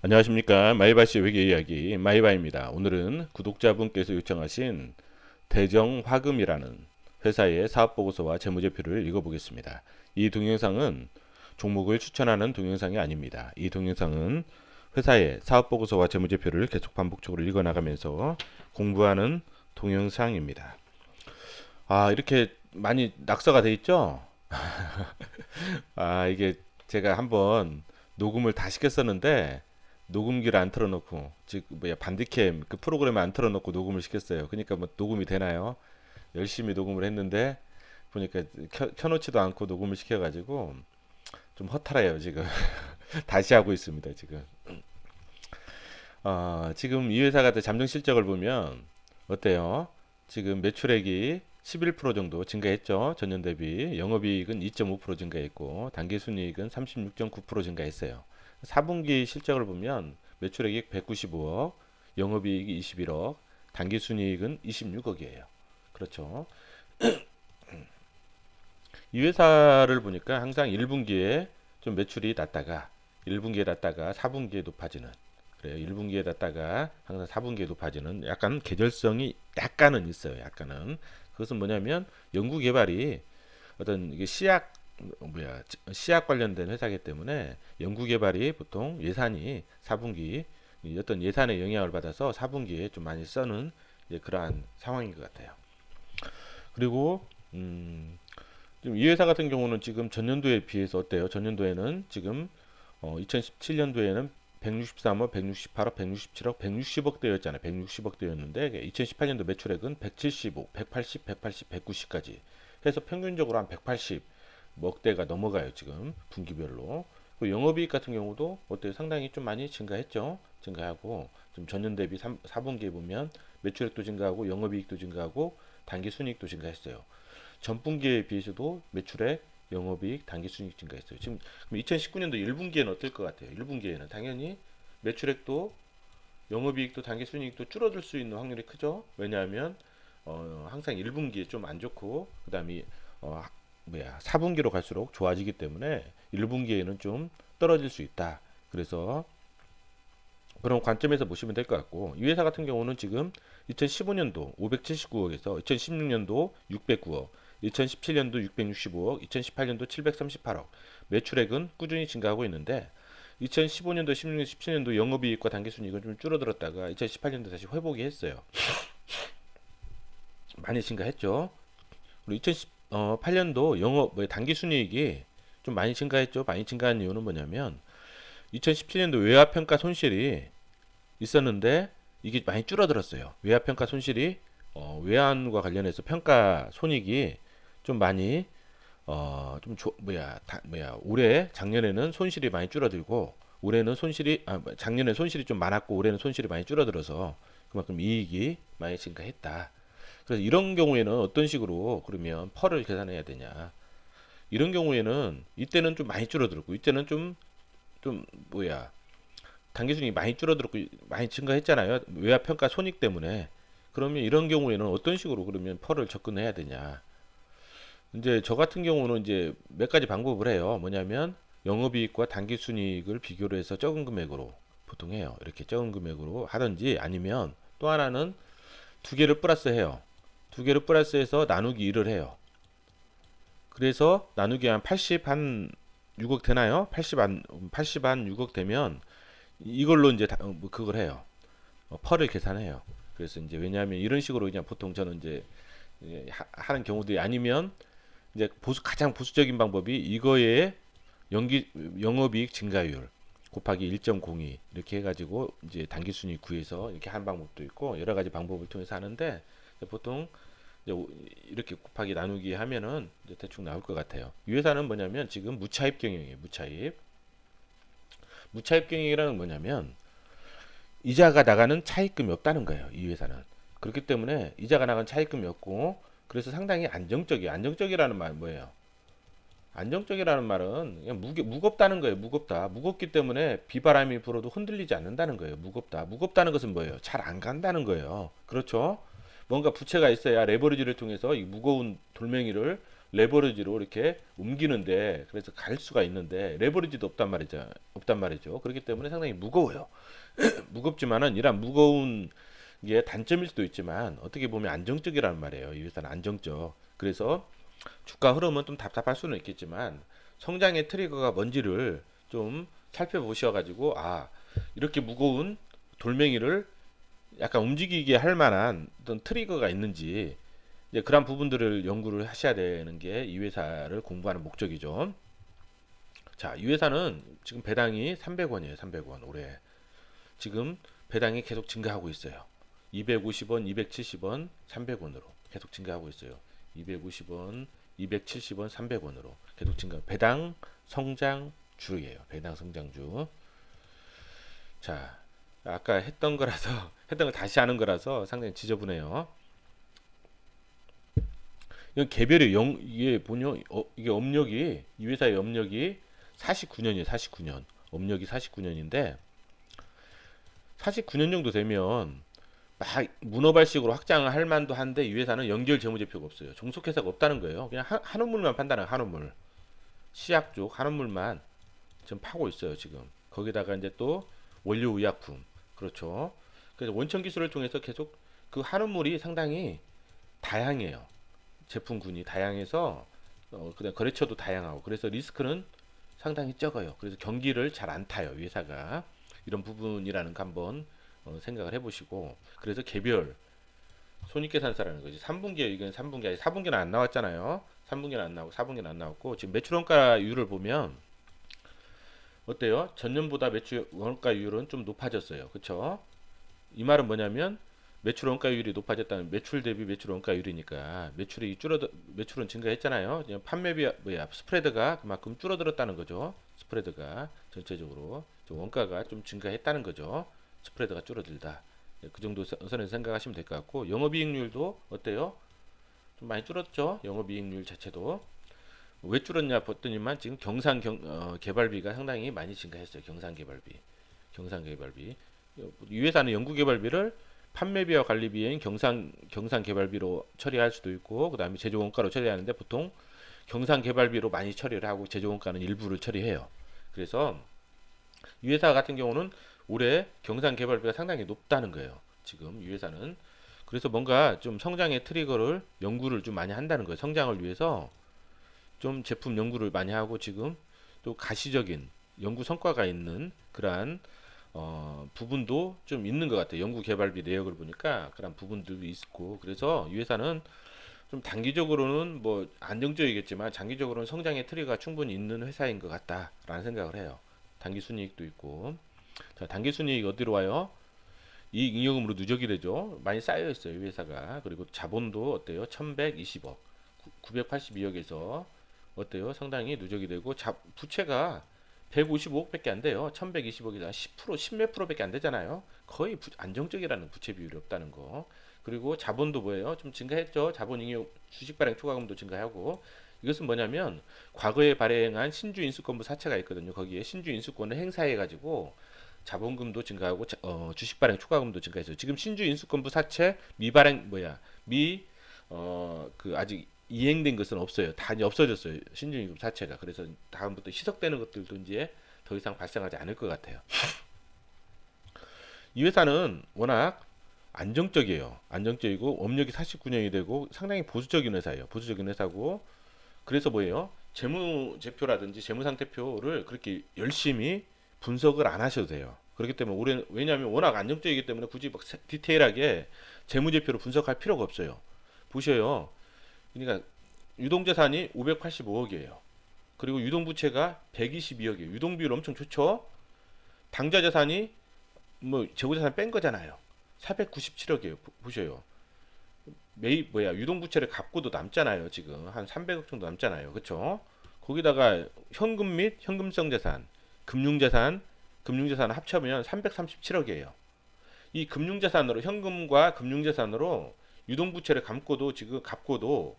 안녕하십니까. 마이바시 외계 이야기 마이바입니다. 오늘은 구독자분께서 요청하신 대정화금이라는 회사의 사업보고서와 재무제표를 읽어보겠습니다. 이 동영상은 종목을 추천하는 동영상이 아닙니다. 이 동영상은 회사의 사업보고서와 재무제표를 계속 반복적으로 읽어나가면서 공부하는 동영상입니다. 이렇게 많이 낙서가 돼 있죠? 이게 제가 한번 녹음을 다 시켰었는데 녹음기를 안 틀어놓고 즉 뭐야 반디캠 그 프로그램을 안 틀어놓고 녹음을 시켰어요. 그러니까 뭐 녹음이 되나요? 열심히 녹음을 했는데 보니까 켜놓지도 않고 녹음을 시켜가지고 좀 허탈해요 지금. 다시 하고 있습니다 지금. 지금 이 회사 같은 잠정 실적을 보면 어때요? 지금 매출액이 11% 정도 증가했죠. 전년 대비. 영업이익은 2.5% 증가했고 단기순이익은 36.9% 증가했어요. 4분기 실적을 보면 매출액이 195억, 영업이익이 21억, 단기순이익은 26억이에요. 그렇죠. 이 회사를 보니까 항상 1분기에 좀 매출이 낮다가 1분기에 낮다가 4분기에 높아지는, 그래요. 1분기에 낮다가 항상 4분기에 높아지는 약간 계절성이 약간은 있어요. 약간은. 그것은 뭐냐면 연구 개발이 어떤 이게 시약 관련된 회사이기 때문에 연구 개발이 보통 예산이 4분기 어떤 예산의 영향을 받아서 4분기에 좀 많이 써는 그러한 상황인 것 같아요. 그리고 지금 이 회사 같은 경우는 지금 전년도에 비해서 어때요? 전년도에는 지금 2017년도에는 163억, 168억, 167억, 160억대였잖아요. 160억대였는데 2018년도 매출액은 175, 180, 180, 190까지 해서 평균적으로 한 180 억대가 넘어가요. 지금 분기별로. 그 영업이익 같은 경우도 어때요? 상당히 좀 많이 증가했죠. 증가하고 좀 전년 대비 4분기에 보면 매출액도 증가하고 영업이익도 증가하고 단기순이익도 증가했어요. 전분기에 비해서도 매출액, 영업이익, 단기순이익 증가했어요. 지금 2019년도 1분기에는 어떨 것 같아요? 1분기에는 당연히 매출액도 영업이익도 단기순이익도 줄어들 수 있는 확률이 크죠. 왜냐하면 항상 1분기에 좀 안 좋고 그다음에 4분기로 갈수록 좋아지기 때문에 1분기에는 좀 떨어질 수 있다. 그래서 그런 관점에서 보시면 될 것 같고, 이 회사 같은 경우는 지금 2015년도 579억에서 2016년도 609억, 2017년도 665억, 2018년도 738억, 매출액은 꾸준히 증가하고 있는데 2015년도, 16년, 17년도 영업이익과 단기순이익은 좀 줄어들었다가 2018년도 다시 회복이 했어요. 많이 증가했죠. 그리고 2018년도 영업 단기순이익이 좀 많이 증가했죠. 많이 증가한 이유는 뭐냐면 2017년도 외화평가 손실이 있었는데 이게 많이 줄어들었어요. 외화평가 손실이 외환과 관련해서 평가 손익이 좀 많이 올해 작년에는 손실이 많이 줄어들고 올해는 작년에 손실이 좀 많았고 올해는 손실이 많이 줄어들어서 그만큼 이익이 많이 증가했다. 그래서 이런 경우에는 어떤 식으로 그러면 펄을 계산해야 되냐? 이런 경우에는 이때는 좀 많이 줄어들었고 이때는 좀 단기순이 많이 줄어들었고 많이 증가했잖아요. 외화평가 손익 때문에. 그러면 이런 경우에는 어떤 식으로 그러면 펄을 접근해야 되냐? 이제 저 같은 경우는 이제 몇 가지 방법을 해요. 뭐냐면 영업이익과 단기순이익을 비교를 해서 적은 금액으로 보통 해요. 이렇게 적은 금액으로 하든지 아니면 또 하나는 두 개를 플러스해요. 두 개를 플러스해서 나누기 1을 해요. 그래서 나누기 한 80 한 6억 되나요? 80 한 6억 되면 이걸로 이제 그걸 해요. 펄을 계산해요. 그래서 이제 왜냐하면 이런 식으로 그냥 보통 저는 이제 하는 경우들이 아니면 이제 가장 보수적인 방법이 이거에 연기 영업이익 증가율 곱하기 1.02 이렇게 해가지고 이제 단기순위 구해서 이렇게 하는 방법도 있고 여러 가지 방법을 통해서 하는데 보통 이제 이렇게 곱하기 나누기 하면은 이제 대충 나올 것 같아요. 이 회사는 뭐냐면 지금 무차입 경영이에요. 무차입 경영이라는 뭐냐면 이자가 나가는 차입금이 없다는 거예요. 이 회사는. 그렇기 때문에 이자가 나가는 차입금이 없고 그래서 상당히 안정적이에요. 안정적이라는 말 뭐예요? 안정적이라는 말은 그냥 무겁다는 거예요. 무겁다. 무겁기 때문에 비바람이 불어도 흔들리지 않는다는 거예요. 무겁다. 무겁다는 것은 뭐예요? 잘 안 간다는 거예요. 그렇죠? 뭔가 부채가 있어야 레버리지를 통해서 이 무거운 돌멩이를 레버리지로 이렇게 옮기는데, 그래서 갈 수가 있는데 레버리지도 없단 말이죠. 그렇기 때문에 상당히 무거워요. 무겁지만은 이런 무거운 게 단점일 수도 있지만 어떻게 보면 안정적이라는 말이에요. 이 회사는 안정적. 그래서 주가 흐름은 좀 답답할 수는 있겠지만 성장의 트리거가 뭔지를 좀 살펴보셔가지고, 아, 이렇게 무거운 돌멩이를 약간 움직이게 할 만한 어떤 트리거가 있는지, 이제 그런 부분들을 연구를 하셔야 되는 게 이 회사를 공부하는 목적이죠. 자, 이 회사는 지금 배당이 300원이에요. 300원 올해. 지금 배당이 계속 증가하고 있어요. 250원, 270원, 300원으로 계속 증가하고 있어요. 250원, 270원, 300원으로 계속 증가. 배당 성장주예요. 배당 성장주. 자, 아까 했던 거라서 했던 걸 다시 하는 거라서 상당히 지저분해요. 이건 개별의 이게 뭐냐? 이게 업력이, 이 회사의 업력이 49년이에요. 49년. 업력이 49년인데 49년 정도 되면 막 문어발식으로 확장을 할 만도 한데, 이 회사는 연결 재무제표가 없어요. 종속회사가 없다는 거예요. 그냥 한우물만 판다는, 한우물. 시약 쪽 한우물만 지금 파고 있어요. 지금 거기다가 이제 또 원료 의약품, 그렇죠. 그래서 원천 기술을 통해서 계속 그 한우물이 상당히 다양해요. 제품군이 다양해서 그다음 거래처도 다양하고, 그래서 리스크는 상당히 적어요. 그래서 경기를 잘 안 타요, 이 회사가. 이런 부분이라는 거 한번 생각을 해보시고, 그래서 개별 손익계산서라는 거지. 3분기에, 이건 3분기 아니 4분기는 안 나왔잖아요. 3분기는 안 나오고 4분기는 안 나왔고, 지금 매출 원가율을 보면 어때요? 전년보다 매출 원가율은 좀 높아졌어요. 그쵸? 이 말은 뭐냐면 매출 원가율이 높아졌다는, 매출 대비 매출 원가율이니까 매출이 매출은 증가했잖아요. 그냥 판매비 스프레드가 그만큼 줄어들었다는 거죠. 스프레드가 전체적으로 좀 원가가 좀 증가했다는 거죠. 스프레드가 줄어들다. 그 정도 선에서 생각하시면 될 것 같고, 영업이익률도 어때요? 좀 많이 줄었죠. 영업이익률 자체도. 왜 줄었냐 봤더니만 지금 개발비가 상당히 많이 증가했어요. 경상 개발비. 이 회사는 연구개발비를 판매비와 관리비인 경상개발비로 처리할 수도 있고, 그 다음에 제조원가로 처리하는데 보통 경상개발비로 많이 처리를 하고 제조원가는 일부를 처리해요. 그래서 이 회사 같은 경우는 올해 경상개발비가 상당히 높다는 거예요. 지금 이 회사는. 그래서 뭔가 좀 성장의 트리거를 연구를 좀 많이 한다는 거예요. 성장을 위해서 좀 제품 연구를 많이 하고, 지금 또 가시적인 연구 성과가 있는 그러한 부분도 좀 있는 것 같아요. 연구 개발비 내역을 보니까 그런 부분들도 있고, 그래서 이 회사는 좀 단기적으로는 뭐 안정적이겠지만 장기적으로는 성장의 트리가 충분히 있는 회사인 것 같다라는 생각을 해요. 단기 순이익도 있고. 자, 단기 순이익 어디로 와요? 이익 잉여금으로 누적이 되죠. 많이 쌓여 있어요, 이 회사가. 그리고 자본도 어때요? 1120억, 982억에서 어때요? 상당히 누적이 되고, 부채가 155억밖에 안 돼요. 1120억이다. 10%, 10몇 프로밖에 안 되잖아요. 거의 안정적이라는 부채 비율이 없다는 거. 그리고 자본도 뭐예요? 좀 증가했죠. 자본잉여 주식 발행 초과금도 증가하고. 이것은 뭐냐면 과거에 발행한 신주 인수권부 사채가 있거든요. 거기에 신주 인수권을 행사해 가지고 자본금도 증가하고 주식 발행 초과금도 증가했어요. 지금 신주 인수권부 사채 미발행 그 아직 이행된 것은 없어요. 다 이제 없어졌어요. 신주임금 자체가. 그래서 다음부터 희석되는 것들도 이제 더 이상 발생하지 않을 것 같아요. 이 회사는 워낙 안정적이에요. 안정적이고 업력이 49년이 되고 상당히 보수적인 회사예요. 보수적인 회사고, 그래서 뭐예요? 재무제표라든지 재무상태표를 그렇게 열심히 분석을 안 하셔도 돼요. 그렇기 때문에 왜냐하면 워낙 안정적이기 때문에 굳이 막 디테일하게 재무제표를 분석할 필요가 없어요. 보셔요. 그러니까 유동자산이 585억이에요. 그리고 유동부채가 122억이에요. 유동비율 엄청 좋죠? 당좌자산이 뭐 재고자산 뺀 거잖아요. 497억이에요. 보셔요. 유동부채를 갚고도 남잖아요. 지금 한 300억 정도 남잖아요. 그쵸? 거기다가 현금 및 현금성 자산, 금융자산 합쳐면 337억이에요. 이 금융자산으로, 현금과 금융자산으로 유동부채를 갚고도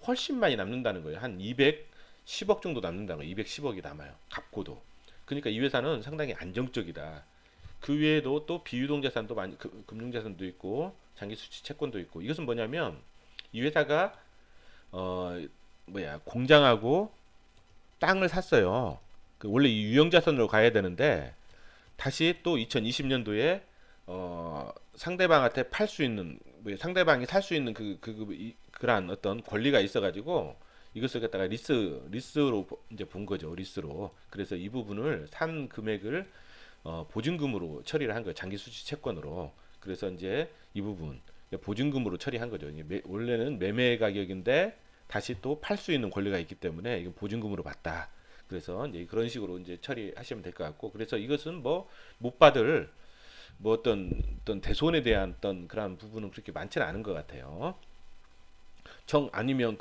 훨씬 많이 남는다는 거예요. 한 210억 정도 남는다는 거예요. 210억이 남아요. 갚고도. 그러니까 이 회사는 상당히 안정적이다. 그 외에도 또 비유동 자산도 많이, 금융 자산도 있고 장기 수취 채권도 있고. 이것은 뭐냐면 이 회사가 어 공장하고 땅을 샀어요. 원래 이 유형자산으로 가야 되는데 다시 또 2020년도에 상대방한테 팔 수 있는 상대방이 살 수 있는 그러한 어떤 권리가 있어가지고 이것을 갖다가 리스로 이제 본 거죠. 리스로. 그래서 이 부분을 산 금액을 보증금으로 처리를 한 거예요. 장기 수취 채권으로. 그래서 이제 이 부분 보증금으로 처리한 거죠. 원래는 매매 가격인데 다시 또 팔 수 있는 권리가 있기 때문에 이거 보증금으로 받다. 그래서 이제 그런 식으로 이제 처리하시면 될 것 같고, 그래서 이것은 뭐 못 받을 어떤 대손에 대한 어떤 그런 부분은 그렇게 많지는 않은 것 같아요. 아니면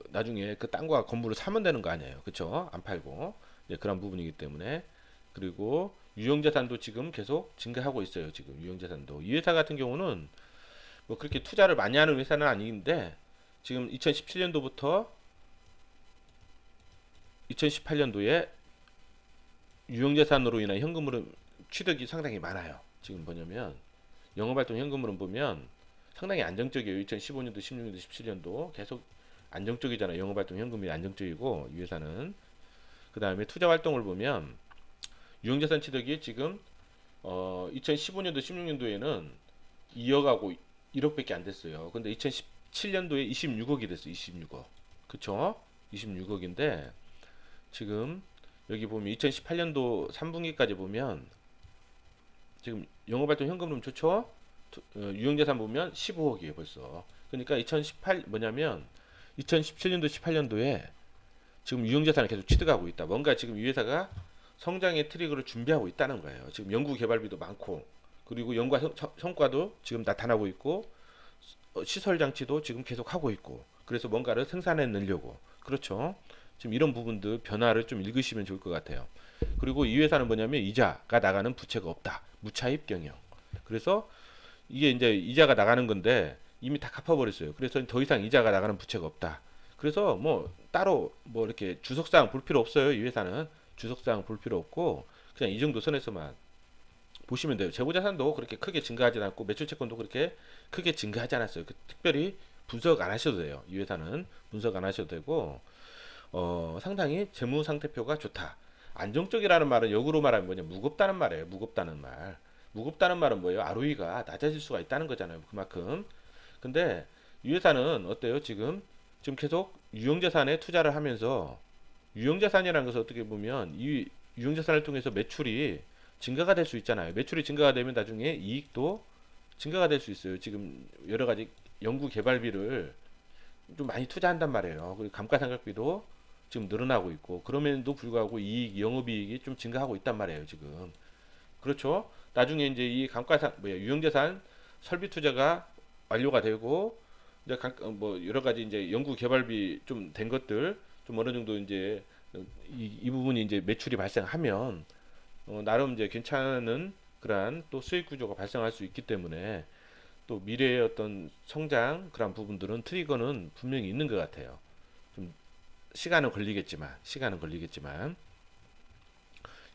나중에 그 땅과 건물을 사면 되는 거 아니에요, 그쵸? 안 팔고. 그런 부분이기 때문에. 그리고 유형자산도 지금 계속 증가하고 있어요. 지금 유형자산도 이 회사 같은 경우는 뭐 그렇게 투자를 많이 하는 회사는 아닌데 지금 2017년도부터 2018년도에 유형자산으로 인한 현금흐름 취득이 상당히 많아요. 지금 뭐냐면 영업활동 현금흐름 보면 상당히 안정적이에요. 2015년도, 16년도, 17년도 계속 안정적이잖아요. 영업활동 현금이 안정적이고 이 회사는. 그 다음에 투자활동을 보면 유형자산 취득이 지금 2015년도, 16년도에는 2억하고 1억밖에 안 됐어요. 근데 2017년도에 26억이 됐어요. 26억. 그쵸? 26억인데 지금 여기 보면 2018년도 3분기까지 보면 지금 영업활동 현금흐름 좋죠? 유형자산 보면 15억이에요 벌써. 그러니까 2017년도 18년도에 지금 유형자산을 계속 취득하고 있다. 뭔가 지금 이 회사가 성장의 트리거를 준비하고 있다는 거예요. 지금 연구개발비도 많고, 그리고 연구 성과도 지금 나타나고 있고, 시설 장치도 지금 계속 하고 있고, 그래서 뭔가를 생산해 내려고. 그렇죠? 지금 이런 부분들 변화를 좀 읽으시면 좋을 것 같아요. 그리고 이 회사는 뭐냐면 이자가 나가는 부채가 없다. 무차입 경영. 그래서 이게 이제 이자가 나가는 건데 이미 다 갚아버렸어요. 그래서 더 이상 이자가 나가는 부채가 없다. 그래서 뭐 따로 뭐 이렇게 주석사항 볼 필요 없어요. 이 회사는 주석사항 볼 필요 없고 그냥 이 정도 선에서만 보시면 돼요. 재고자산도 그렇게 크게 증가하지 않고 매출채권도 그렇게 크게 증가하지 않았어요. 특별히 분석 안 하셔도 돼요. 이 회사는 분석 안 하셔도 되고 상당히 재무 상태표가 좋다. 안정적이라는 말은 역으로 말하면 뭐냐, 무겁다는 말이에요. 무겁다는 말. 무겁다는 말은 뭐예요? ROE가 낮아질 수가 있다는 거잖아요. 그만큼. 근데 이 회사는 어때요? 지금 계속 유형자산에 투자를 하면서 유형자산이라는 것은 어떻게 보면 이 유형자산을 통해서 매출이 증가가 될 수 있잖아요. 매출이 증가가 되면 나중에 이익도 증가가 될 수 있어요. 지금 여러 가지 연구 개발비를 좀 많이 투자한단 말이에요. 그리고 감가상각비도 지금 늘어나고 있고 그럼에도 불구하고 영업이익이 좀 증가하고 있단 말이에요. 지금 그렇죠. 나중에 이제 이 유형자산 설비 투자가 완료가 되고 이제 뭐 여러 가지 이제 연구 개발비 좀 된 것들 좀 어느 정도 이제 이 부분이 이제 매출이 발생하면 나름 이제 괜찮은 그러한 또 수익 구조가 발생할 수 있기 때문에 또 미래의 어떤 성장 그런 부분들은 트리거는 분명히 있는 것 같아요. 좀 시간은 걸리겠지만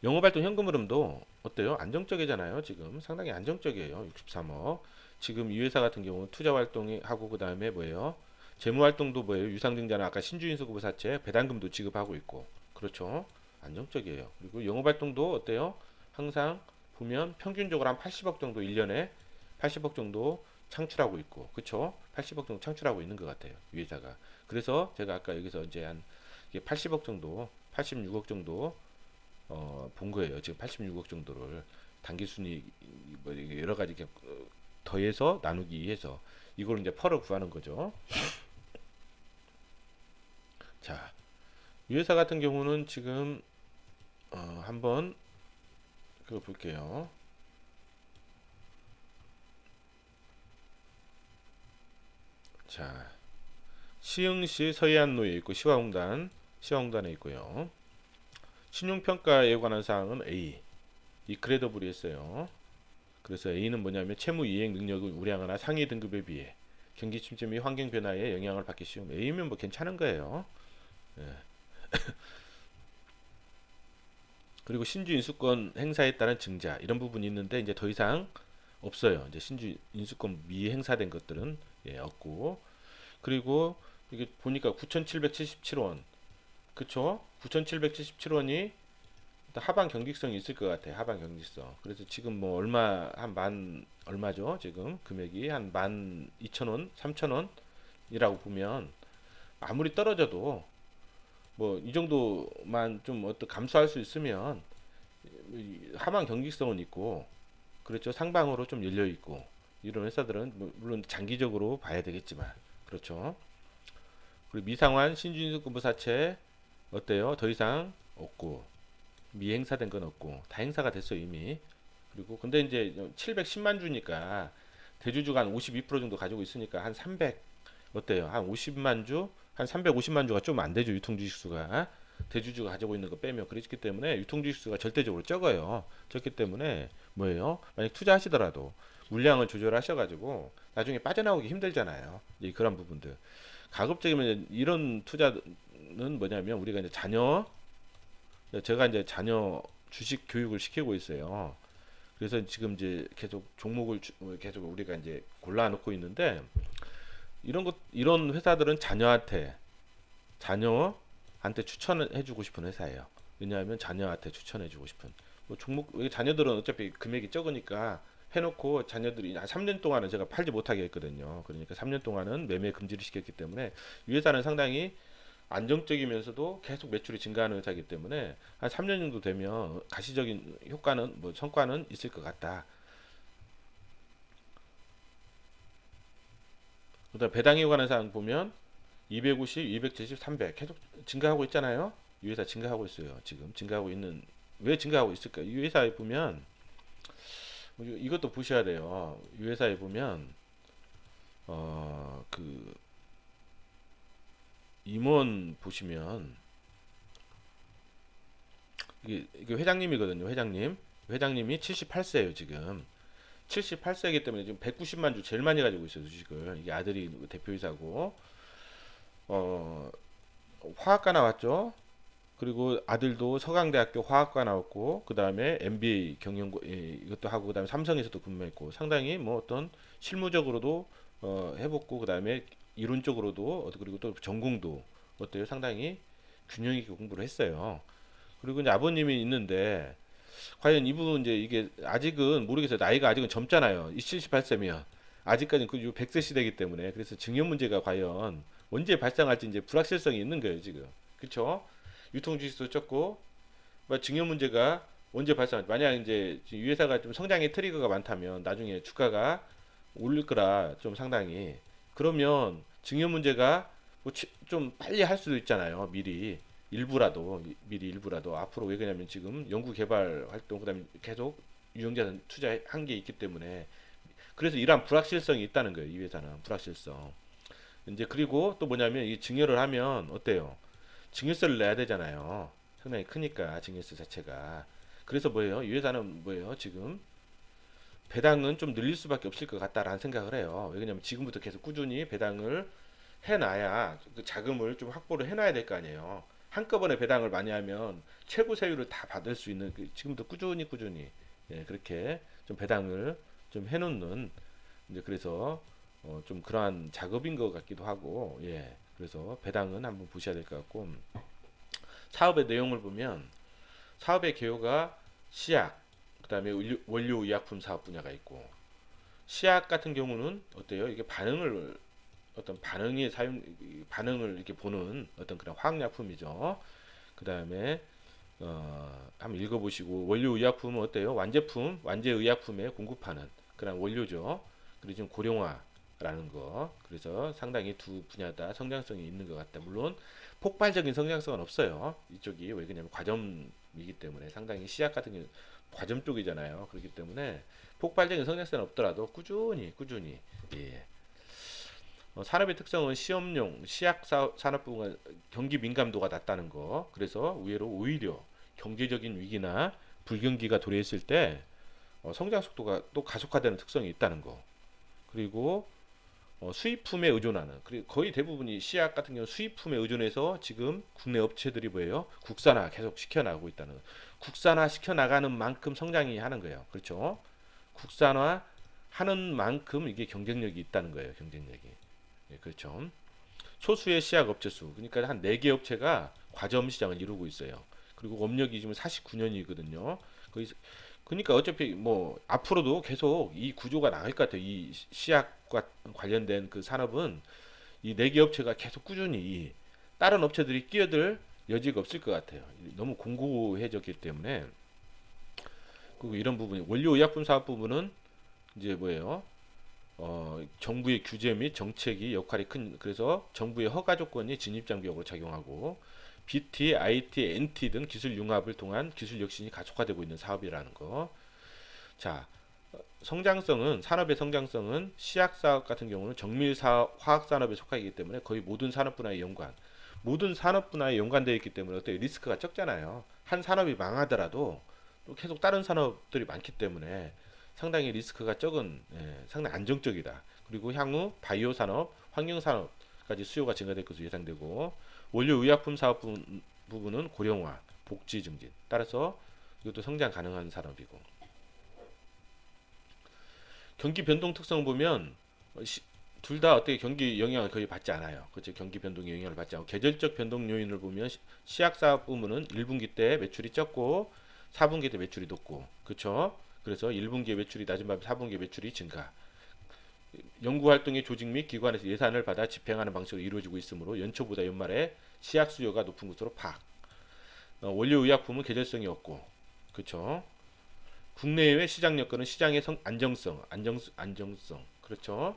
영업활동 현금 흐름도 어때요? 안정적이잖아요. 지금 상당히 안정적이에요. 63억. 지금 이 회사 같은 경우는 투자 활동이 하고 그 다음에 뭐예요? 재무 활동도 뭐예요? 유상증자나 아까 신주인수급을 사채 배당금도 지급하고 있고 그렇죠? 안정적이에요. 그리고 영업 활동도 어때요? 항상 보면 평균적으로 한 80억 정도 1년에 80억 정도 창출하고 있고 그쵸? 80억 정도 창출하고 있는 것 같아요. 이 회사가. 그래서 제가 아까 여기서 이제 한 80억 정도 86억 정도 본 거예요. 지금 86억 정도를 단기 순이익 뭐 여러 가지 이렇게 더해서 나누기 위해서 이걸 이제 펄을 구하는 거죠. 자, 이 회사 같은 경우는 지금 한번 그거 볼게요. 자, 시흥시 서해안로에 있고 시화홍단에 있고요. 신용평가에 관한 사항은 A. 이 그레더블이 했어요. 그래서 A는 뭐냐면 채무 이행 능력을 우량하나 상위 등급에 비해 경기 침체 및 환경 변화에 영향을 받기 쉬운 A면 뭐 괜찮은 거예요. 예. 그리고 신주 인수권 행사에 따른 증자 이런 부분이 있는데 이제 더 이상 없어요. 이제 신주 인수권 미행사된 것들은 없고 그리고 이게 보니까 9,777원. 그쵸? 9,777원이 하반 경직성이 있을 것 같아. 하반 경직성. 그래서 지금 뭐 얼마 한 만 얼마죠? 지금 금액이 한 12,000원, 3,000원이라고 보면 아무리 떨어져도 뭐 이 정도만 좀 어떤 감소할 수 있으면 하반 경직성은 있고, 그렇죠. 상방으로 좀 열려 있고, 이런 회사들은 뭐 물론 장기적으로 봐야 되겠지만, 그렇죠. 그리고 미상환 신준수급부사채 어때요? 더 이상 없고, 미행사된 건 없고 다 행사가 됐어 이미. 그리고 근데 이제 710만 주니까 대주주가 한 52% 정도 가지고 있으니까 한 300, 어때요? 한 50만 주, 한 350만 주가 좀 안 되죠. 유통주식수가 대주주가 가지고 있는 거 빼면. 그렇기 때문에 유통주식수가 절대적으로 적어요. 적기 때문에 뭐예요? 만약 투자하시더라도 물량을 조절하셔가지고 나중에 빠져나오기 힘들잖아요. 이제 그런 부분들. 가급적이면 이런 투자는 뭐냐면, 우리가 이제 제가 이제 자녀 주식 교육을 시키고 있어요. 그래서 지금 이제 계속 종목을 계속 우리가 이제 골라놓고 있는데, 이런 회사들은 자녀한테 추천해주고 싶은 회사예요. 왜냐하면 자녀한테 추천해주고 싶은 뭐 종목, 왜 자녀들은 어차피 금액이 적으니까 해놓고, 자녀들이 한 3년 동안은 제가 팔지 못하게 했거든요. 그러니까 3년 동안은 매매 금지를 시켰기 때문에 이 회사는 상당히 안정적이면서도 계속 매출이 증가하는 회사이기 때문에 한 3년 정도 되면 가시적인 효과는, 뭐 성과는 있을 것 같다. 그다음 배당에 관한 사항 보면 250, 270, 300 계속 증가하고 있잖아요. 이 회사 증가하고 있어요. 지금 증가하고 있는, 왜 증가하고 있을까? 이 회사에 보면 이것도 보셔야 돼요. 이 회사에 보면 그 임원 보시면 이게 회장님이거든요. 회장님이 78세예요 지금. 78세이기 때문에 지금 190만 주 제일 많이 가지고 있어요 주식을. 이게 아들이 대표이사고, 어 화학과 나왔죠. 그리고 아들도 서강대학교 화학과 나왔고, 그 다음에 MBA 경영 이것도 하고, 그 다음에 삼성에서도 근무했고, 상당히 뭐 어떤 실무적으로도 해봤고, 그 다음에 이론적으로도 그리고 또 전공도 어때요? 상당히 균형 있게 공부를 했어요. 그리고 이제 아버님이 있는데, 과연 이분은 이제 이게 아직은 모르겠어요. 나이가 아직은 젊잖아요. 이 78세면 아직까지는 그 100세 시대이기 때문에. 그래서 증여 문제가 과연 언제 발생할지 이제 불확실성이 있는 거예요 지금. 그렇죠? 유통주식도 적고, 증여 문제가 언제 발생할지. 만약 이제 이 회사가 좀 성장의 트리거가 많다면 나중에 주가가 올릴 거라, 좀 상당히. 그러면 증여 문제가 뭐좀 빨리 할 수도 있잖아요. 미리 일부라도 앞으로. 왜 그러냐면 지금 연구 개발 활동, 그다음에 계속 유형자산 투자한 게 있기 때문에. 그래서 이러한 불확실성이 있다는 거예요. 이 회사는 불확실성. 이제 그리고 또 뭐냐면 이 증여를 하면 어때요? 증여세를 내야 되잖아요. 상당히 크니까 증여세 자체가. 그래서 뭐예요? 이 회사는 뭐예요? 지금 배당은 좀 늘릴 수밖에 없을 것 같다라는 생각을 해요. 왜냐면 지금부터 계속 꾸준히 배당을 해놔야 그 자금을 좀 확보를 해놔야 될 거 아니에요. 한꺼번에 배당을 많이 하면 최고 세율을 다 받을 수 있는, 지금부터 꾸준히 그렇게 좀 배당을 좀 해놓는, 이제 그래서 좀 그러한 작업인 것 같기도 하고, 그래서 배당은 한번 보셔야 될 것 같고, 사업의 내용을 보면 사업의 개요가 시약, 그다음에 원료 의약품 사업 분야가 있고, 시약 같은 경우는 어때요? 이게 어떤 반응을 이렇게 보는 어떤 그런 화학약품이죠. 그 다음에 한번 읽어보시고, 원료 의약품은 어때요? 완제 의약품에 공급하는 그런 원료죠. 그리고 지금 고령화라는 거. 그래서 상당히 두 분야 다 성장성이 있는 것 같다. 물론 폭발적인 성장성은 없어요. 이쪽이. 왜 그러냐면 과점이기 때문에. 상당히 시약 같은 경우 과점 쪽이잖아요. 그렇기 때문에 폭발적인 성장성은 없더라도 꾸준히 예. 산업의 특성은 시험용 시약 산업 부분과 경기 민감도가 낮다는 거. 그래서 의외로 오히려 경제적인 위기나 불경기가 도래했을 때 성장 속도가 또 가속화되는 특성이 있다는 거. 그리고 수입품에 의존하는, 그리고 거의 대부분이 시약 같은 경우 수입품에 의존해서 지금 국내 업체들이 뭐예요? 국산화 계속 시켜나가고 있다는 거. 국산화 시켜나가는 만큼 성장이 하는 거예요. 그렇죠? 국산화 하는 만큼 이게 경쟁력이 있다는 거예요. 경쟁력이. 그렇죠. 소수의 시약 업체 수. 그러니까 한 4개 업체가 과점 시장을 이루고 있어요. 그리고 업력이 지금 49년이거든요. 거의 그러니까 어차피 뭐 앞으로도 계속 이 구조가 나올 것 같아요. 이 시약과 관련된 그 산업은 이 4개 업체가 계속 꾸준히 다른 업체들이 끼어들 여지가 없을 것 같아요. 너무 공고해졌기 때문에. 그리고 이런 부분이 원료의약품 사업 부분은 이제 뭐예요? 정부의 규제 및 정책이 역할이 큰, 그래서 정부의 허가 조건이 진입장벽으로 작용하고 BT, IT, NT 등 기술 융합을 통한 기술 혁신이 가속화되고 있는 사업이라는 거. 자, 성장성은 산업의 성장성은 시약 사업 같은 경우는 정밀 화학 산업에 속하기 때문에 거의 모든 산업 분야에 모든 산업 분야에 연관되어 있기 때문에 어때 리스크가 적잖아요. 한 산업이 망하더라도 또 계속 다른 산업들이 많기 때문에 상당히 리스크가 적은 상당히 안정적이다. 그리고 향후 바이오 산업, 환경 산업까지 수요가 증가될 것으로 예상되고 원료 의약품 사업 부분은 고령화, 복지 증진. 따라서 이것도 성장 가능한 산업이고 경기 변동 특성 보면 둘 다 어떻게 경기 영향을 거의 받지 않아요. 그렇죠. 경기 변동의 영향을 받지 않고 계절적 변동 요인을 보면 시약 사업 부문은 1분기 때 매출이 적고 4분기 때 매출이 높고 그렇죠. 그래서 1분기에 매출이 낮은 반면 4분기에 매출이 증가. 연구 활동의 조직 및 기관에서 예산을 받아 집행하는 방식으로 이루어지고 있으므로 연초보다 연말에 시약 수요가 높은 것으로 파악. 원료 의약품은 계절성이 없고 그렇죠. 국내외 시장 여건은 시장의 안정성 그렇죠.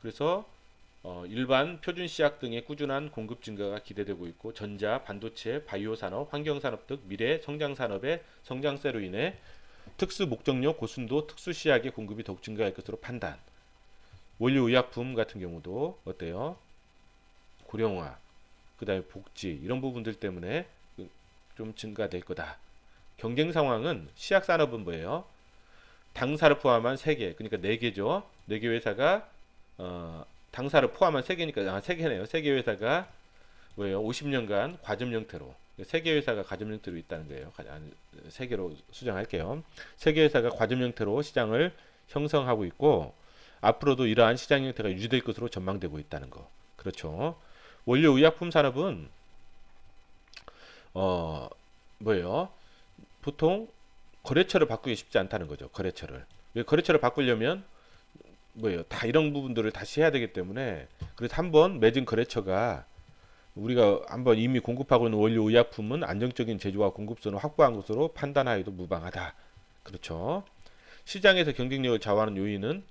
그래서 일반 표준 시약 등의 꾸준한 공급 증가가 기대되고 있고 전자, 반도체, 바이오 산업, 환경 산업 등 미래 성장 산업의 성장세로 인해 특수 목적용 고순도 특수 시약의 공급이 더욱 증가할 것으로 판단. 원료 의약품 같은 경우도 어때요? 고령화, 그다음에 복지 이런 부분들 때문에 좀 증가될 거다. 경쟁 상황은 시약 산업은 뭐예요? 당사를 포함한 3개, 그러니까 4개죠. 4개 회사가 당사를 포함한 3개니까 3개네요. 3개 회사가 뭐예요? 50년간 과점 형태로 3개 회사가 과점 형태로 있다는 거예요. 3개로 수정할게요. 3개 회사가 과점 형태로 시장을 형성하고 있고 앞으로도 이러한 시장 형태가 유지될 것으로 전망되고 있다는 거. 그렇죠. 원료 의약품 산업은 뭐예요? 보통 거래처를 바꾸기 쉽지 않다는 거죠. 거래처를. 왜 거래처를 바꾸려면 뭐예요? 다 이런 부분들을 다시 해야 되기 때문에 그래서 한번 맺은 거래처가 우리가 한번 이미 공급하고 있는 원료 의약품은 안정적인 제조와 공급선을 확보한 것으로 판단하여도 무방하다. 그렇죠. 시장에서 경쟁력을 좌우하는 요인은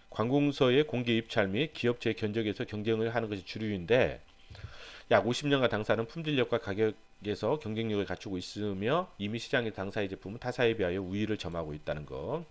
관공서의 공개 입찰 및 기업체의 견적에서 경쟁을 하는 것이 주류인데 약 50년간 당사는 품질력과 가격에서 경쟁력을 갖추고 있으며 이미 시장의 당사의 제품은 타사에 비하여 우위를 점하고 있다는 것.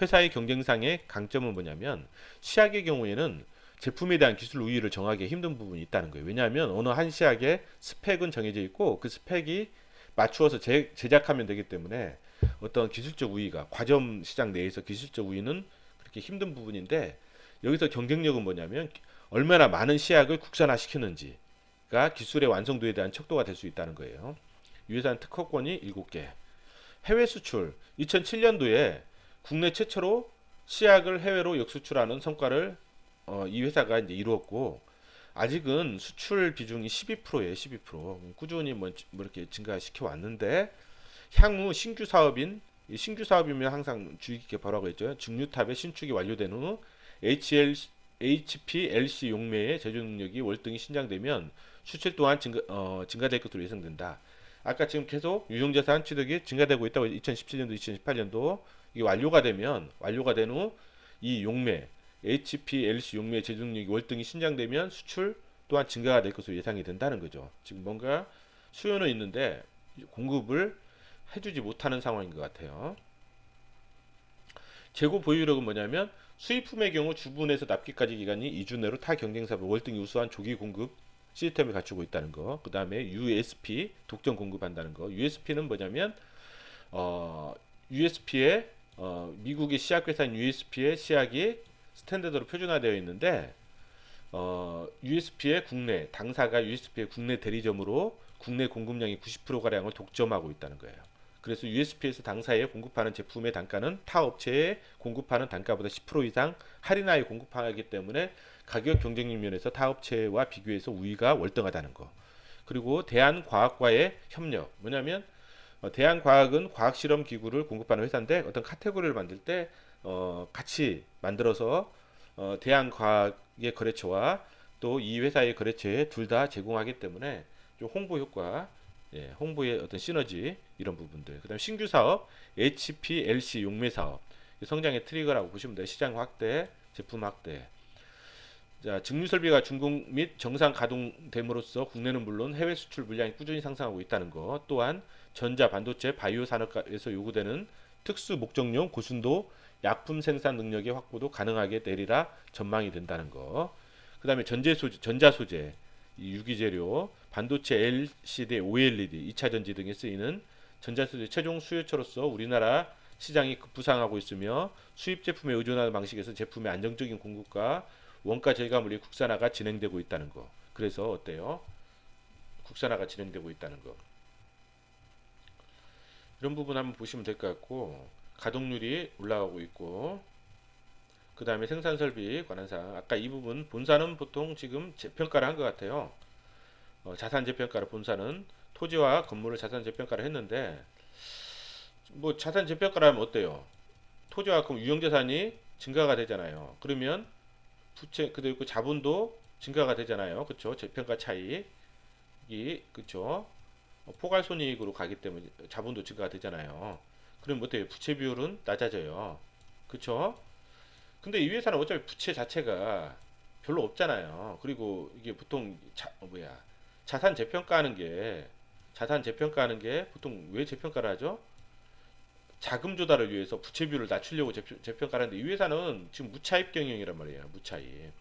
회사의 경쟁상의 강점은 뭐냐면 시약의 경우에는 제품에 대한 기술 우위를 정하기 힘든 부분이 있다는 거예요. 왜냐하면 어느 한 시약의 스펙은 정해져 있고 그 스펙이 맞추어서 제작하면 되기 때문에 어떤 기술적 우위가 과점 시장 내에서 기술적 우위는 그렇게 힘든 부분인데 여기서 경쟁력은 뭐냐면 얼마나 많은 시약을 국산화시키는지가 기술의 완성도에 대한 척도가 될 수 있다는 거예요. 이 회사는 특허권이 7개. 해외 수출 2007년도에 국내 최초로 시약을 해외로 역수출하는 성과를 이 회사가 이제 이루었고 아직은 수출 비중이 12%예요. 12%. 꾸준히 뭐 이렇게 증가시켜 왔는데 향후 신규 사업이면 항상 주의 깊게 보라고 했죠. 증류탑의 신축이 완료된 후 HPLC 용매의 제조 능력이 월등히 신장되면 수출 또한 증가될 것으로 예상된다. 아까 지금 계속 유형자산 취득이 증가되고 있다고 2017년도, 2018년도 이게 완료가 된 후 이 용매 HPLC 용매 제조 능력이 월등히 신장되면 수출 또한 증가가 될 것으로 예상이 된다는 거죠. 지금 뭔가 수요는 있는데 공급을 해주지 못하는 상황인 것 같아요. 재고 보유력은 뭐냐면 수입품의 경우 주분에서 납기까지 기간이 2주 내로 타 경쟁사를 월등히 우수한 조기 공급 시스템을 갖추고 있다는 거. 그 다음에 USP 독점 공급한다는 거. USP는 뭐냐면 USP에 미국의 시약 회사인 USP의 시약이 스탠다드로 표준화되어 있는데 USP의 당사가 USP의 국내 대리점으로 국내 공급량의 90% 가량을 독점하고 있다는 거예요. 그래서 USPS 당사에 공급하는 제품의 단가는 타 업체에 공급하는 단가보다 10% 이상 할인하에 공급하기 때문에 가격 경쟁력 면에서 타 업체와 비교해서 우위가 월등하다는 거. 그리고 대한과학과의 협력. 뭐냐면 대한과학은 과학실험 기구를 공급하는 회사인데 어떤 카테고리를 만들 때 같이 만들어서 대한과학의 거래처와 또 이 회사의 거래처에 둘 다 제공하기 때문에 좀 홍보 효과, 예, 홍보의 어떤 시너지 이런 부분들. 그다음 신규 사업, HPLC 용매 사업, 성장의 트리거라고 보시면 돼요. 시장 확대, 제품 확대. 자, 증류 설비가 준공 및 정상 가동됨으로써 국내는 물론 해외 수출 물량이 꾸준히 상승하고 있다는 것. 또한 전자, 반도체, 바이오 산업에서 요구되는 특수 목적용 고순도 약품 생산 능력의 확보도 가능하게 되리라 전망이 된다는 거. 그다음에 전자 소재, 유기재료, 반도체 LCD, OLED, 2차 전지 등에 쓰이는 전자 소재 최종 수요처로서 우리나라 시장이 급부상하고 있으며 수입 제품에 의존하는 방식에서 제품의 안정적인 공급과 원가 절감을 위해 국산화가 진행되고 있다는 거. 그래서 어때요? 국산화가 진행되고 있다는 거. 이런 부분 한번 보시면 될 것 같고 가동률이 올라가고 있고 그 다음에 생산 설비 관한 사항 아까 이 부분 본사는 보통 지금 재평가를 한 것 같아요. 자산 재평가를 본사는 토지와 건물을 자산 재평가를 했는데 뭐 자산 재평가를 하면 어때요? 토지와 건물 유형자산이 증가가 되잖아요. 그러면 부채 그리고 자본도 증가가 되잖아요. 그렇죠? 재평가 차익이 그렇죠? 포괄손익으로 가기 때문에 자본도 증가가 되잖아요. 그럼 어때요? 부채 비율은 낮아져요. 그렇죠? 근데 이 회사는 어차피 부채 자체가 별로 없잖아요. 그리고 이게 보통 자산 재평가하는 게 보통 왜 재평가를 하죠? 자금 조달을 위해서 부채 비율을 낮추려고 재평가를 하는데 이 회사는 지금 무차입 경영이란 말이에요. 무차입.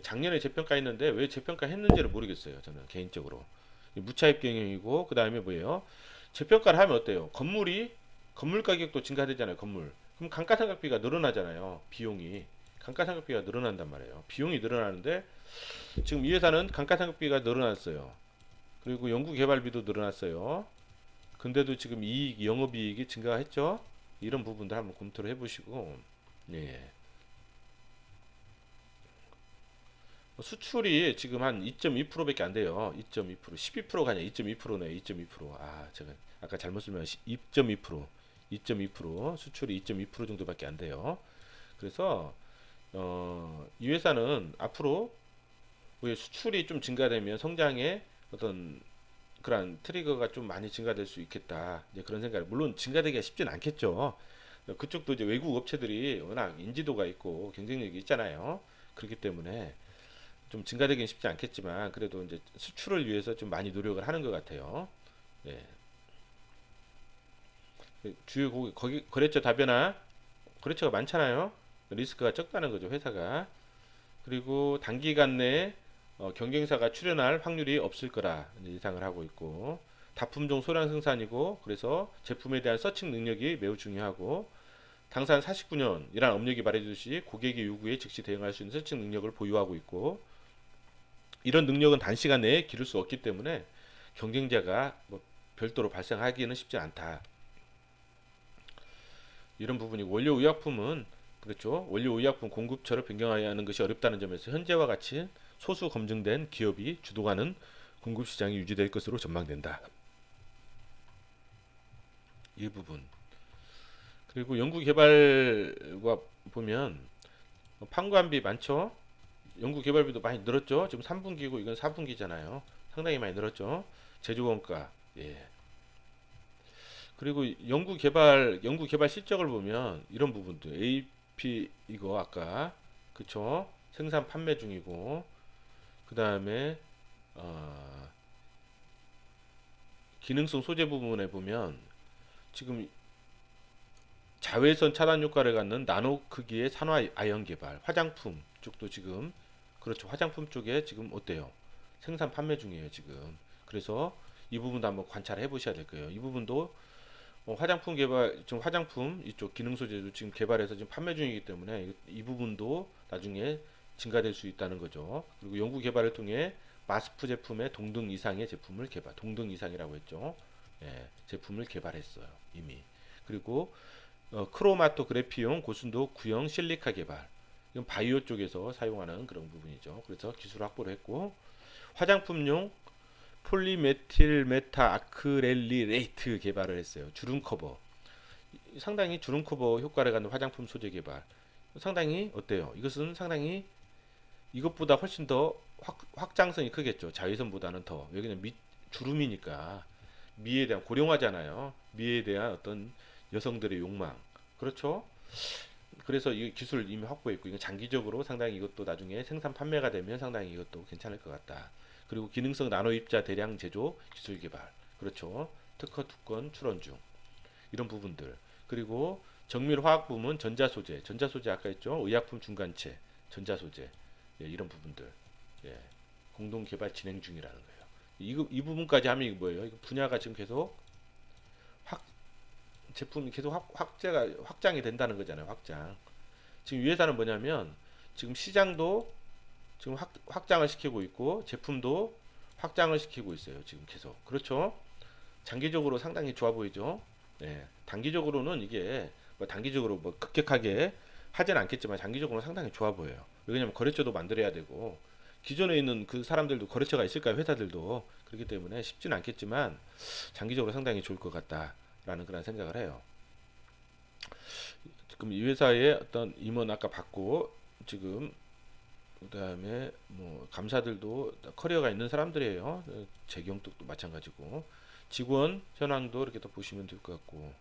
작년에 재평가했는데 왜 재평가했는지를 모르겠어요. 저는 개인적으로. 무차입 경영이고 그 다음에 뭐예요? 재평가를 하면 어때요? 건물 가격도 증가되잖아요. 건물. 그럼 감가상각비가 늘어나잖아요. 비용이. 감가상각비가 늘어난단 말이에요. 비용이 늘어나는데 지금 이 회사는 감가상각비가 늘어났어요. 그리고 연구개발비도 늘어났어요. 근데도 지금 영업이익이 증가했죠. 이런 부분도 한번 검토를 해보시고, 예. 수출이 지금 한 2.2%밖에 안 돼요. 2.2%, 12%가 아니라 2.2%네요. 2.2%. 아, 제가 아까 잘못 설명한 2.2%, 2.2% 수출이 2.2% 정도밖에 안 돼요. 그래서 이 회사는 앞으로 왜 수출이 좀 증가되면 성장에 어떤 그런 트리거가 좀 많이 증가될 수 있겠다. 이제 그런 생각. 물론 증가되기가 쉽진 않겠죠. 그쪽도 이제 외국 업체들이 워낙 인지도가 있고 경쟁력이 있잖아요. 그렇기 때문에 좀 증가되기는 쉽지 않겠지만 그래도 이제 수출을 위해서 좀 많이 노력을 하는 것 같아요. 예. 주요 거기 거래처 다변화 거래처가 많잖아요. 리스크가 적다는 거죠 회사가. 그리고 단기간 내에 경쟁사가 출현할 확률이 없을 거라 예상을 하고 있고 다품종 소량 생산이고 그래서 제품에 대한 서칭 능력이 매우 중요하고 당산 49년이란 업력이 말해주듯이 고객의 요구에 즉시 대응할 수 있는 서칭 능력을 보유하고 있고 이런 능력은 단시간 내에 기를 수 없기 때문에 경쟁자가 뭐 별도로 발생하기는 쉽지 않다. 이런 부분이고 원료의약품은 그렇죠. 원료의약품 공급처를 변경하여 하는 것이 어렵다는 점에서 현재와 같이 소수 검증된 기업이 주도하는 공급 시장이 유지될 것으로 전망된다. 이 부분. 그리고 연구개발과 보면 판관비 많죠. 연구개발비도 많이 늘었죠. 지금 3분기고 이건 4분기잖아요. 상당히 많이 늘었죠. 제조원가. 예. 그리고 연구개발 실적을 보면 이런 부분도 AP 이거 아까 그쵸? 생산 판매 중이고 그 다음에 어, 기능성 소재 부분에 보면 지금 자외선 차단 효과를 갖는 나노 크기의 산화 아연 개발, 화장품 쪽도 지금 그렇죠. 화장품 쪽에 지금 어때요? 생산 판매 중이에요, 지금. 그래서 이 부분도 한번 관찰해 보셔야 될 거예요. 이 부분도 화장품 개발, 지금 화장품 이쪽 기능 소재도 지금 개발해서 지금 판매 중이기 때문에 이 부분도 나중에 증가될 수 있다는 거죠. 그리고 연구 개발을 통해 마스프 제품의 동등 이상의 제품을 개발, 동등 이상이라고 했죠. 예, 제품을 개발했어요 이미. 그리고 크로마토그래피용 고순도 구형 실리카 개발. 이건 바이오 쪽에서 사용하는 그런 부분이죠. 그래서 기술 확보를 했고, 화장품용 폴리메틸 메타 아크렐리레이트 개발을 했어요. 주름 커버. 상당히 주름 커버 효과를 갖는 화장품 소재 개발. 상당히 어때요? 이것은 상당히 이것보다 훨씬 더 확장성이 크겠죠. 자외선보다는 더. 여기는 주름이니까 미에 대한 고령화잖아요. 미에 대한 어떤 여성들의 욕망. 그렇죠? 그래서 이 기술을 이미 확보했고, 이건 장기적으로 상당히 이것도 나중에 생산 판매가 되면 상당히 이것도 괜찮을 것 같다. 그리고 기능성 나노 입자 대량 제조 기술 개발. 그렇죠. 특허 두건 출원 중. 이런 부분들. 그리고 정밀 화학 부문 전자 소재. 전자 소재 아까 했죠. 의약품 중간체. 전자 소재. 예, 이런 부분들. 예. 공동 개발 진행 중이라는 거예요. 이 부분까지 하면 이거 뭐예요? 이거 분야가 지금 계속 제품이 계속 확장이 된다는 거잖아요. 확장. 지금 이 회사는 뭐냐면 지금 시장도 지금 확장을 시키고 있고 제품도 확장을 시키고 있어요. 지금 계속. 그렇죠? 장기적으로 상당히 좋아 보이죠? 예. 단기적으로는 이게 뭐 단기적으로 뭐 급격하게 하진 않겠지만 장기적으로는 상당히 좋아 보여요. 왜냐면 거래처도 만들어야 되고 기존에 있는 그 사람들도 거래처가 있을까요? 회사들도. 그렇기 때문에 쉽지는 않겠지만 장기적으로 상당히 좋을 것 같다라는 그런 생각을 해요. 지금 이 회사의 어떤 임원 아까 받고 지금 그다음에 뭐 감사들도 커리어가 있는 사람들이에요. 재경도 마찬가지고 직원 현황도 이렇게 또 보시면 될 것 같고.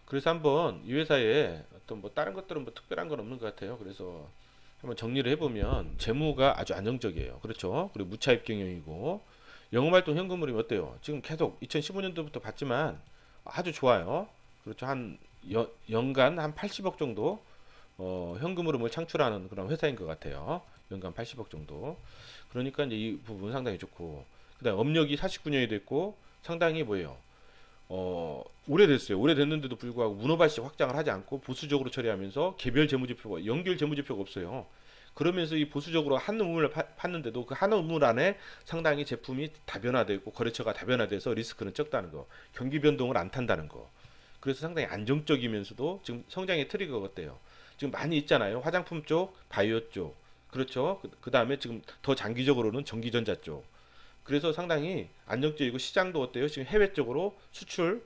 그래서 한번 이 회사에 어떤 뭐 다른 것들은 뭐 특별한 건 없는 것 같아요. 그래서 한번 정리를 해보면 재무가 아주 안정적이에요. 그렇죠? 그리고 무차입 경영이고 영업활동 현금 흐름이 어때요? 지금 계속 2015년도부터 봤지만 아주 좋아요. 그렇죠? 한 연간 한 80억 정도 현금 흐름을 창출하는 그런 회사인 것 같아요. 연간 80억 정도. 그러니까 이제 이 부분 상당히 좋고 그다음 업력이 49년이 됐고 상당히 뭐예요? 오래됐어요. 오래됐는데도 불구하고 문어발식 확장을 하지 않고 보수적으로 처리하면서 개별 재무제표가 연결 재무제표가 없어요. 그러면서 이 보수적으로 한 우물을 팠는데도 그 한 우물 안에 상당히 제품이 다변화되고 거래처가 다변화돼서 리스크는 적다는 거. 경기 변동을 안 탄다는 거. 그래서 상당히 안정적이면서도 지금 성장의 트리거가 어때요? 지금 많이 있잖아요. 화장품 쪽, 바이오 쪽. 그렇죠. 그 다음에 지금 더 장기적으로는 전기전자 쪽. 그래서 상당히 안정적이고 시장도 어때요? 지금 해외 쪽으로 수출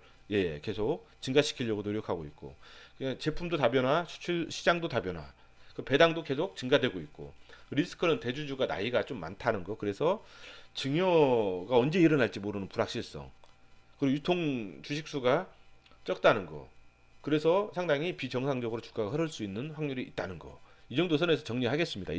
계속 증가시키려고 노력하고 있고 그냥 제품도 다변화, 수출 시장도 다변화, 그 배당도 계속 증가되고 있고 리스크는 대주주가 나이가 좀 많다는 거. 그래서 증여가 언제 일어날지 모르는 불확실성. 그리고 유통 주식 수가 적다는 거. 그래서 상당히 비정상적으로 주가가 흐를 수 있는 확률이 있다는 거. 이 정도 선에서 정리하겠습니다.